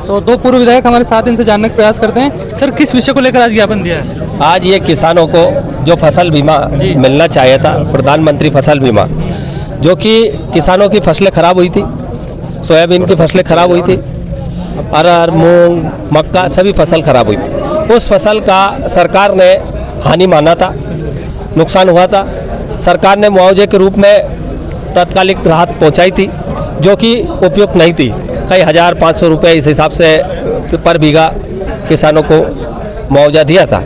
तो दो पूर्व विधायक हमारे साथ, इनसे जानने का प्रयास करते हैं। सर, किस विषय को लेकर आज ज्ञापन दिया है? आज ये किसानों को जो फसल बीमा मिलना चाहिए था, प्रधानमंत्री फसल बीमा, जो कि किसानों की फसलें खराब हुई थी, सोयाबीन की फसलें खराब हुई थी, अरहर, मूंग, मक्का सभी फसल खराब हुई थी। उस फसल का सरकार ने हानि माना था, नुकसान हुआ था। सरकार ने मुआवजे के रूप में तात्कालिक राहत पहुंचाई थी, जो कि उपयुक्त नहीं थी। कई 1500 रुपये इस हिसाब से पर बीघा किसानों को मुआवजा दिया था।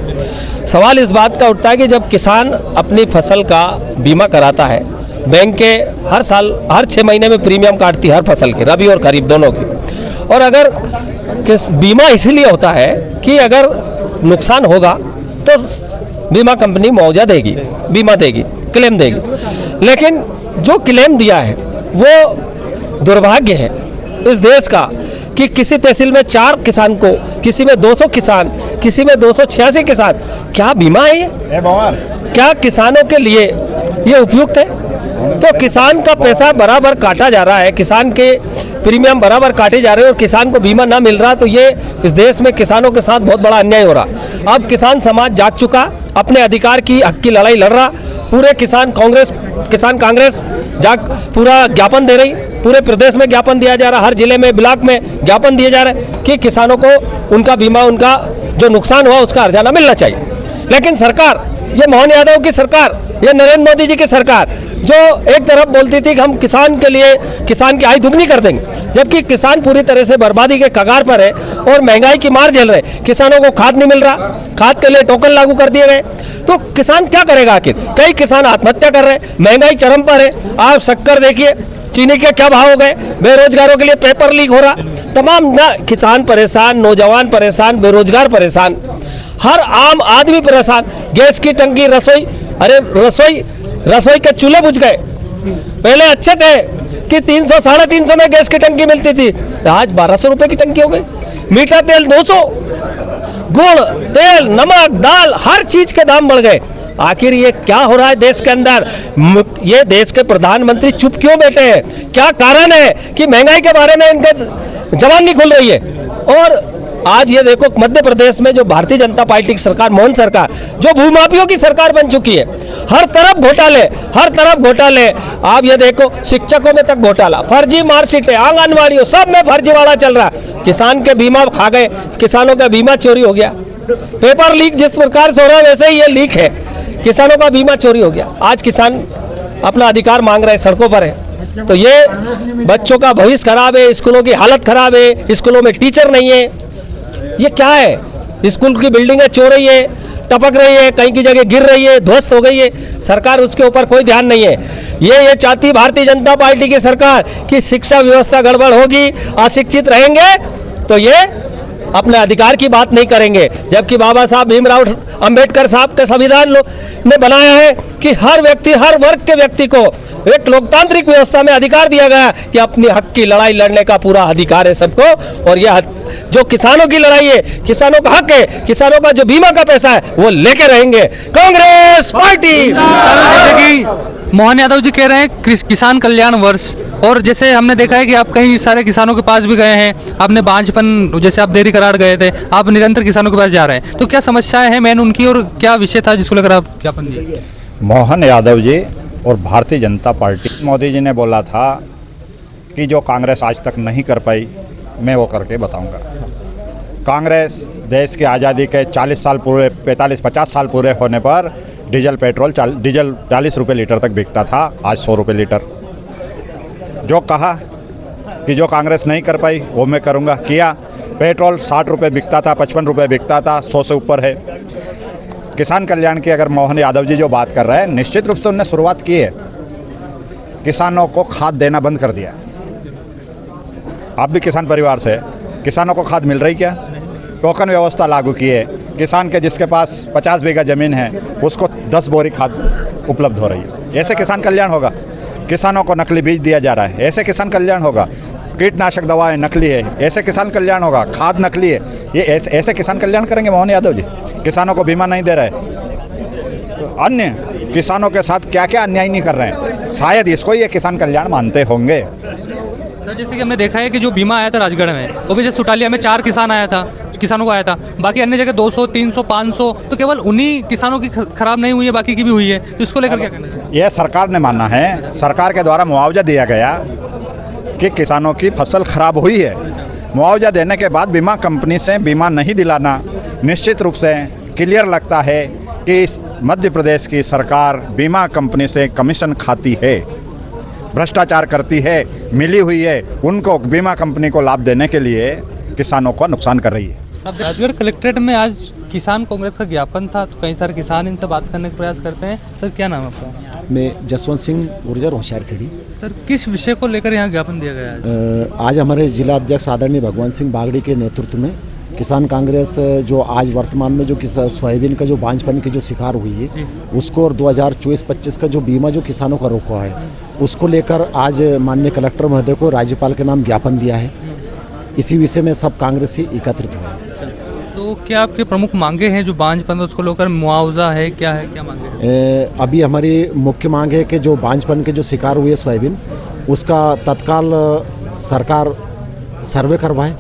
सवाल इस बात का उठता है कि जब किसान अपनी फसल का बीमा कराता है, बैंक के हर साल हर 6 महीने में प्रीमियम काटती है हर फसल की, रबी और खरीफ दोनों की। और अगर बीमा इसलिए होता है कि अगर नुकसान होगा तो बीमा कंपनी मुआवजा देगी, बीमा देगी, क्लेम देगी। लेकिन जो क्लेम दिया है वो दुर्भाग्य है इस देश का कि किसी तहसील में 4 किसान को, किसी में 200 किसान, किसी में 286 किसान। क्या बीमा है ये? क्या किसानों के लिए ये उपयुक्त है? तो किसान का पैसा बराबर काटा जा रहा है, किसान के प्रीमियम बराबर काटे जा रहे हैं और किसान को बीमा ना मिल रहा, तो ये इस देश में किसानों के साथ बहुत बड़ा अन्याय हो रहा। अब किसान समाज जाग चुका, अपने अधिकार की हक की लड़ाई लड़ रहा। पूरे किसान कांग्रेस पूरा ज्ञापन दे रही, पूरे प्रदेश में ज्ञापन दिया जा रहा, हर जिले में, ब्लॉक में ज्ञापन दिए जा रहे हैं कि किसानों को उनका बीमा, उनका जो नुकसान हुआ उसका हर्जाना मिलना चाहिए। लेकिन सरकार, ये मोहन यादव की सरकार, ये नरेंद्र मोदी जी की सरकार, जो एक तरफ बोलती थी कि हम किसान के लिए किसान की आय दुगनी कर देंगे, जबकि किसान पूरी तरह से बर्बादी के कगार पर है और महंगाई की मार झेल रहे। किसानों को खाद नहीं मिल रहा, खाद के लिए टोकन लागू कर दिए गए, तो किसान क्या करेगा आखिर? कई किसान आत्महत्या कर रहे हैं, महंगाई चरम पर है। आप शक्कर देखिए, चीनी के क्या भाव हो गए, बेरोजगारों के लिए पेपर लीक हो रहा, तमाम किसान परेशान, नौजवान परेशान, बेरोजगार परेशान, हर आम आदमी परेशान। गैस की टंकी, रसोई, अरे रसोई के चूल्हे बुझ गए। पहले अच्छे थे कि 300 साढ़े 300 में गैस की टंकी मिलती थी, आज 1200 रुपए की टंकी हो गई। मीठा तेल 200, गुड़, तेल, नमक, दाल, हर चीज के दाम बढ़ गए। आखिर ये क्या हो रहा है देश के अंदर? ये देश के प्रधानमंत्री चुप क्यों बैठे हैं? क्या कारण है कि महंगाई के बारे में इनके जबान नहीं खुल रही है? और आज ये देखो, मध्य प्रदेश में जो भारतीय जनता पार्टी की सरकार, मोहन सरकार, जो भूमाफियों की सरकार बन चुकी है, हर तरफ घोटाले। आप ये देखो, शिक्षकों में तक घोटाला, फर्जी मार्कशीटें, आंगनवाड़ियों, सब में फर्जीवाड़ा चल रहा है। किसान के बीमा खा गए, किसानों का बीमा चोरी हो गया। पेपर लीक जिस प्रकार से हो रहा है वैसे ही ये लीक है, किसानों का बीमा चोरी हो गया। आज किसान अपना अधिकार मांग रहे हैं, सड़कों पर है। तो ये बच्चों का भविष्य खराब है, स्कूलों की हालत खराब है, स्कूलों में टीचर नहीं है। ये क्या है? स्कूल की बिल्डिंगें चो रही है, टपक रही है, कहीं की जगह गिर रही है, ध्वस्त हो गई है, सरकार उसके ऊपर कोई ध्यान नहीं है। ये चाहती भारतीय जनता पार्टी की सरकार कि शिक्षा व्यवस्था गड़बड़ होगी, अशिक्षित रहेंगे तो ये अपने अधिकार की बात नहीं करेंगे। जबकि बाबा साहब भीमराव अंबेडकर साहब के संविधान ने बनाया है कि हर व्यक्ति, हर वर्ग के व्यक्ति को एक लोकतांत्रिक व्यवस्था में अधिकार दिया गया कि अपनी हक की लड़ाई लड़ने का पूरा अधिकार है सबको। और यह जो किसानों की लड़ाई है, किसानों का हक है, किसानों का जो बीमा का पैसा है वो लेके रहेंगे कांग्रेस पार्टी। जैसे कि मोहन यादव जी कह रहे हैं किसान कल्याण वर्ष, और जैसे हमने देखा है कि आप कई सारे किसानों के पास भी गए हैं, आपने बांझपन, जैसे आप देरी करार गए थे, आप निरंतर किसानों के पास जा रहे हैं, तो क्या समस्याएं हैं मेन उनकी और क्या विषय था जिसको लेकर आप ज्ञापन दिए? मोहन यादव जी और भारतीय जनता पार्टी, मोदी जी ने बोला था कि जो कांग्रेस आज तक नहीं कर पाई मैं वो करके बताऊंगा। कांग्रेस देश की आज़ादी के 40 साल पूरे, 45-50 साल पूरे होने पर डीजल 40 रुपये लीटर तक बिकता था, आज 100 रुपये लीटर। जो कहा कि जो कांग्रेस नहीं कर पाई वो मैं करूंगा, किया। पेट्रोल 60 रुपये बिकता था, 55 रुपये बिकता था, 100 से ऊपर है। किसान कल्याण की अगर मोहन यादव जी जो बात कर रहे हैं, निश्चित रूप से उन्होंने शुरुआत की है, किसानों को खाद देना बंद कर दिया। आप भी किसान परिवार से, किसानों को खाद मिल रही क्या? टोकन व्यवस्था लागू की है, किसान के जिसके पास 50 बीघा ज़मीन है उसको 10 बोरी खाद उपलब्ध हो रही है। ऐसे किसान कल्याण होगा? किसानों को नकली बीज दिया जा रहा है, ऐसे किसान कल्याण होगा? कीटनाशक दवाएं नकली है, ऐसे किसान कल्याण होगा? खाद नकली है, ये ऐसे किसान कल्याण करेंगे मोहन यादव जी? किसानों को बीमा नहीं दे रहे, अन्य किसानों के साथ क्या क्या अन्याय नहीं कर रहे हैं, शायद इसको ये किसान कल्याण मानते होंगे। सर जैसे कि हमने देखा है कि जो बीमा आया था राजगढ़ में, वो भी जैसे सुटालिया में 4 किसान आया था, किसानों को आया था, बाकी अन्य जगह 200, 300, 500, तो केवल उन्हीं किसानों की खराब नहीं हुई है, बाकी की भी हुई है, तो इसको लेकर क्या कहना है? यह सरकार ने मानना है, सरकार के द्वारा मुआवजा दिया गया कि किसानों की फसल खराब हुई है। मुआवजा देने के बाद बीमा कंपनी से बीमा नहीं दिलाना निश्चित रूप से क्लियर लगता है कि इस मध्य प्रदेश की सरकार बीमा कंपनी से कमीशन खाती है, भ्रष्टाचार करती है, मिली हुई है, उनको बीमा कंपनी को लाभ देने के लिए किसानों को नुकसान कर रही है। राजगढ़ कलेक्ट्रेट में आज किसान कांग्रेस का ज्ञापन था, तो कई सारे किसान इनसे बात करने का प्रयास करते हैं। सर क्या नाम है आपका? मैं जसवंत सिंह गुर्जर होशियारखेड़ी। सर किस विषय को लेकर यहाँ ज्ञापन दिया गया है? आज हमारे जिला अध्यक्ष आदरणीय भगवान सिंह बागड़ी के नेतृत्व में किसान कांग्रेस जो आज वर्तमान में जो सोयाबीन का जो बांझपन की जो शिकार हुई है उसको, और 2024-25 का जो बीमा जो किसानों का रोका है उसको लेकर आज माननीय कलेक्टर महोदय को राज्यपाल के नाम ज्ञापन दिया है। इसी विषय में सब कांग्रेसी एकत्रित हुए। तो क्या आपकी प्रमुख मांगे हैं जो बांझपन है उसको लेकर? मुआवजा है, क्या मांगे हैं? अभी हमारी मुख्य मांग है कि जो बांझपन के जो शिकार हुए सोयाबीन उसका तत्काल सरकार सर्वे करवाए,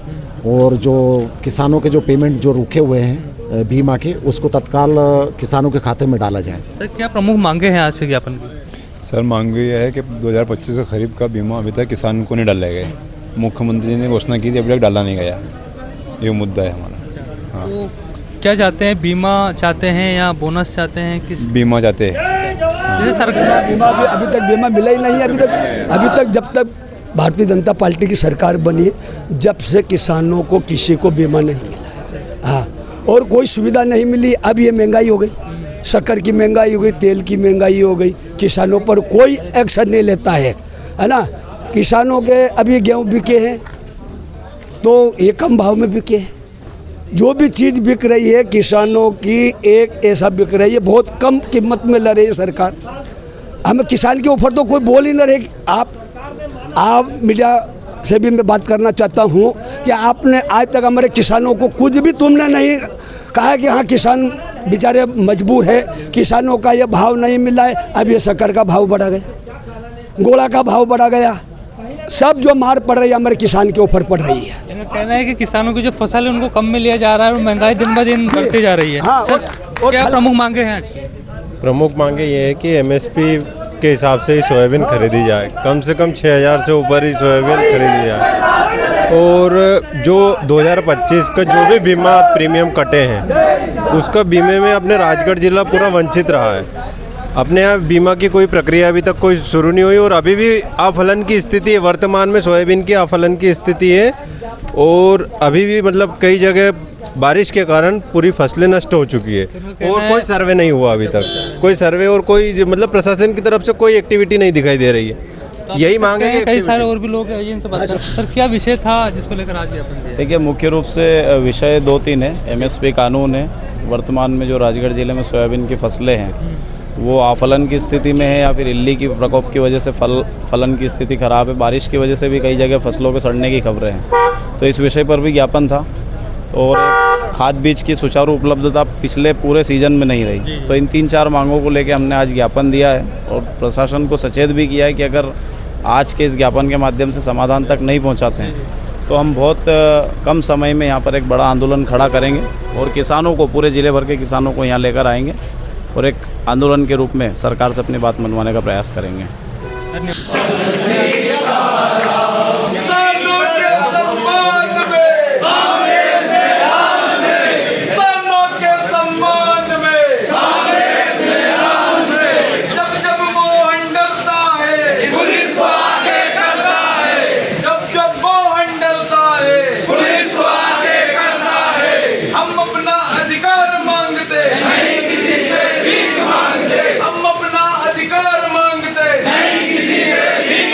और जो किसानों के जो पेमेंट जो रुके हुए हैं बीमा के उसको तत्काल किसानों के खाते में डाला जाए। सर क्या प्रमुख मांगे हैं आज से ज्ञापन की? सर मांग ये है कि 2025 का खरीफ का बीमा अभी तक किसान को नहीं डाला गया। मुख्यमंत्री ने घोषणा की थी, अभी तक डाला नहीं गया। ये मुद्दा है हमारा। हाँ। तो क्या चाहते हैं, बीमा चाहते हैं या बोनस चाहते हैं? किस बीमा चाहते हैं। जैसे सरकार बीमा अभी तक बीमा मिला ही नहीं है। अभी तक जब तक भारतीय जनता पार्टी की सरकार बनी है, जब से किसानों को किसी को बीमा नहीं मिला है। हाँ, और कोई सुविधा नहीं मिली। अब ये महंगाई हो गई, शक्कर की महंगाई हो गई, तेल की महंगाई हो गई, किसानों पर कोई एक्शन नहीं लेता है ना। किसानों के अभी गेहूँ बिके हैं तो ये कम भाव में बिके हैं। जो भी चीज़ बिक रही है किसानों की एक ऐसा बिक रही है, बहुत कम कीमत में ला रही है सरकार। हमें किसान के ऊपर तो कोई बोल ही न रहे। आप मीडिया से भी मैं बात करना चाहता हूँ कि आपने आज तक हमारे किसानों को कुछ भी तुमने नहीं कहा कि हाँ किसान बेचारे मजबूर है, किसानों का ये भाव नहीं मिला है। अब ये शक्कर का भाव बढ़ा गया, गोला का भाव बढ़ा गया, सब जो मार पड़ रही है हमारे किसान के ऊपर पड़ रही है। कहना है कि किसानों की जो फसल है उनको कम में लिया जा रहा है और महंगाई दिन ब दिन बढ़ती जा रही है। हाँ, सर क्या प्रमुख मांगे हैं आज? प्रमुख मांगे ये है कि एमएसपी के हिसाब से ही सोयाबीन खरीदी जाए, कम से कम 6000 से ऊपर ही सोयाबीन खरीदी जाए, और जो 2025 का जो भी बीमा प्रीमियम कटे हैं उसका बीमे में अपने राजगढ़ जिला पूरा वंचित रहा है। अपने यहाँ बीमा की कोई प्रक्रिया अभी तक कोई शुरू नहीं हुई, और अभी भी अफलन की स्थिति है। वर्तमान में सोयाबीन की अफलन की स्थिति है, और अभी भी मतलब कई जगह बारिश के कारण पूरी फसलें नष्ट हो चुकी है, और कोई सर्वे नहीं हुआ अभी तक। कोई सर्वे और कोई मतलब प्रशासन की तरफ से कोई एक्टिविटी नहीं दिखाई दे रही है। यही मांग है। कई सारे और भी लोग हैं, इनसे बात करें। सर क्या विषय था जिसको लेकर आज ज्ञापन दिया? देखिए मुख्य रूप से विषय 2-3 है। एमएसपी कानून है। वर्तमान में जो राजगढ़ जिले में सोयाबीन की फसलें हैं वो आफलन की स्थिति में है, या फिर इल्ली की प्रकोप की वजह से फलन की स्थिति खराब है। बारिश की वजह से भी कई जगह फसलों के सड़ने की खबरें हैं, तो इस विषय पर भी ज्ञापन था। और खाद बीज की सुचारू उपलब्धता पिछले पूरे सीजन में नहीं रही, तो इन 3-4 मांगों को लेकर हमने आज ज्ञापन दिया है, और प्रशासन को सचेत भी किया है कि अगर आज के इस ज्ञापन के माध्यम से समाधान तक नहीं पहुंचाते हैं तो हम बहुत कम समय में यहाँ पर एक बड़ा आंदोलन खड़ा करेंगे, और किसानों को, पूरे ज़िले भर के किसानों को यहाँ लेकर आएंगे, और एक आंदोलन के रूप में सरकार से अपनी बात मनवाने का प्रयास करेंगे। हम अपना अधिकार मांगते नहीं, किसी से भीख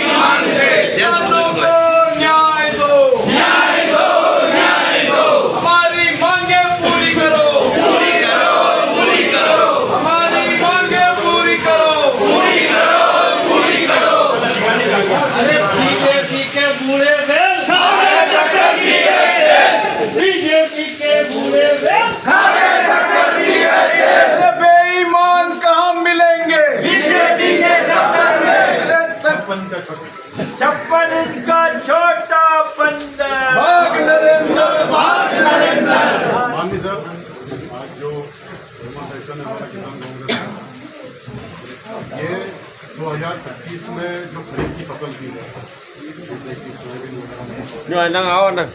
मांगते। जो डेमोस्ट्रेशन है हमारा किसान कांग्रेस का, ये 2025 में जो खरीफ की फसल की है, जैसे कि सोयाबीन वगैरह, जो है ना आओ ना